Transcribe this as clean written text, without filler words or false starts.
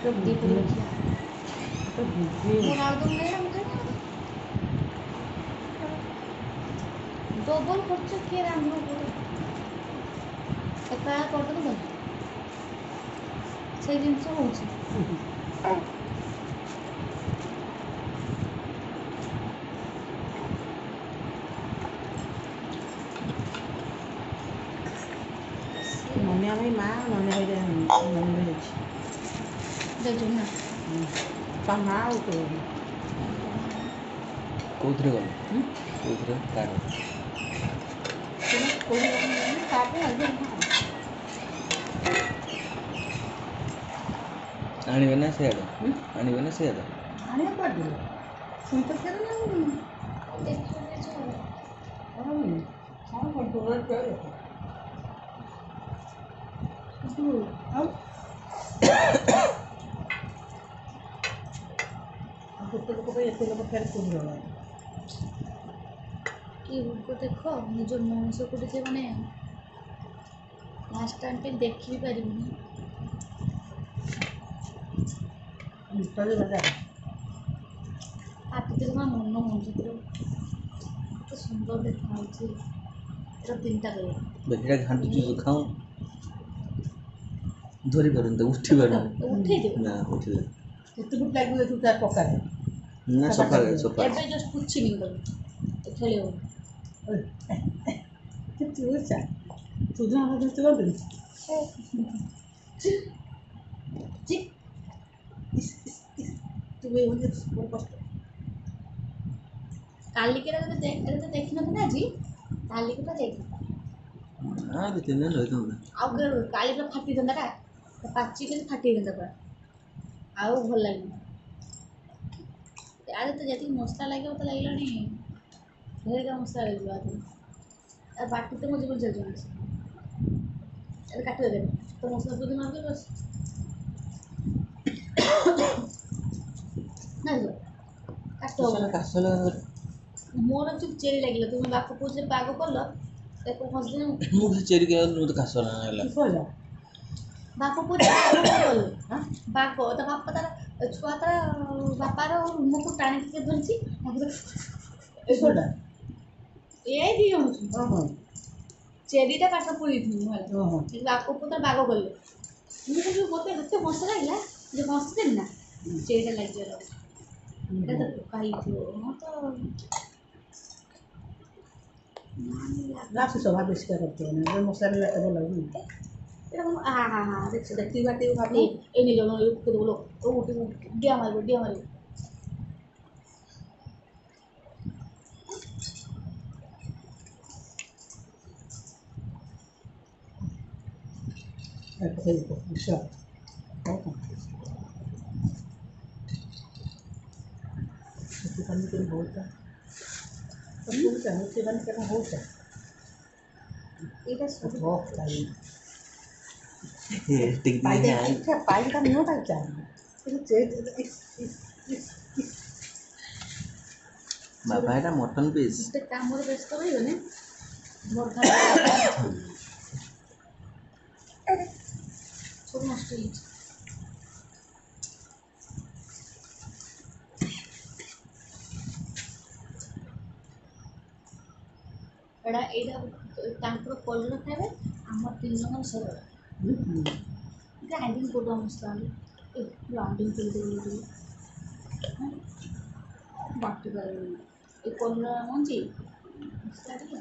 दीपक रखिया तो बुद्धि और आलदम नहीं हम खाना डबल खर्च किए रांधो बोलो एका करदो तो से जिनस होउची नन्या भाई माँ नन्या भाई नन्या भाई देखो ना ता माँ आउ तो कोथरे गल कोथरे कार कोई नहीं काटे आगे आनिबे ना सेड आनिबे ना सेड आने पर दे सुन तो कर ना देखो ले जो हाँ कंट्रोलर कर तू अब ଗୋଟେ ଲୋକ ପାଇଁ ଏତେ ଲୋକ ଫେର କୋଉଠି ଗଲା कि उनको देखो निज मनुष्य को टे माने लास्ट टाइम पे देख भी पारिबनी ଇନଷ୍ଟାରେ ବାଜା आते मन मनुष्य तो सुंदर देखा तीनटा करिया बेटा घांटी जो खाऊं धरी पारन तो उठी पारन उठे दे ना उठिले କେତେ ଫୁଟ ଲାଗିବ ତୁ ତା ପକାରେ ना सफा सफा एबे जस्ट पूछी नहीं कर खेलियो ତୁ ଚା ତୁ ଯା ଆମେ ତୁ ବନ୍ଦ जी ତୁ ଏ ହଉନି ମୋର କଷ୍ଟ काली के तो देखि न ना जी काली के तो देखि आ दे तीन दिन रहता हूं आउ काली का फाटी दंदा का पाची के फाटी दंदा का आउ भल लागी यार तो जति मसला लागे तो लागलानी ढेर का मसला लगे बात आ बाटी तो मुझे चल जाना अरे काट दे तो मसला को मार दे बस ना जो काट कासला मोर चुप चेरी लागला तुम बाप पूछे पाग करलो देखो हसबेंड मु चेरी के मु तो कासला नाला କି କହିଲା बाप पूछे पाग करलो हां बाप तो बाप तार छुआ तार बापार मुख टाणी के धरछि ଏ କୋଉଟା ए दी हम ହଁ ହଁ चेरीटा पाठ पुरी थी होला ଓହୋ बाप पुत्र बाग करलो मुझे जो मते हते हंस लागला जो हंस देन ना चेरीटा लाग गया এটা তো কাই থিও তো राशि स्वभाव बेसी करते हैं ना मसला भी बैठे बोला नहीं এটা কোন হ্যাঁ হ্যাঁ হ্যাঁ দেখছো देखती बाटे वो खाते এই নিয়ে যাবো করে বলো ও উঠে ডিয়া মারবো ऐसे ही को अच्छा इसके पानी के बहुत है तो फूल का है इसके पानी करना बहुत है এটা শুধু बहुत चाहिए ये टिक दी पानी है अच्छा पानी का नहीं होता चाहिए इस बाबा এটা মটন পিস একটা কামড়ে ব্যস্ত হইবনে মোর ঘর ছোট নষ্ট হইছে ଏଟା ଏଇଟା ତାଙ୍କର କଲର ଖାଇବେ ଆମର ତିନି ଜଣ ସରଳ ଗ୍ରାଇଣ୍ଡିଙ୍ଗ କରିଦେବା ମସଲା ଗ୍ରାଇଣ୍ଡିଙ୍ଗ କରିଦେବି ବାଟି ପାରିବିନି ଏ କଲରା ମଞ୍ଜି ମସଲା ଟିକେ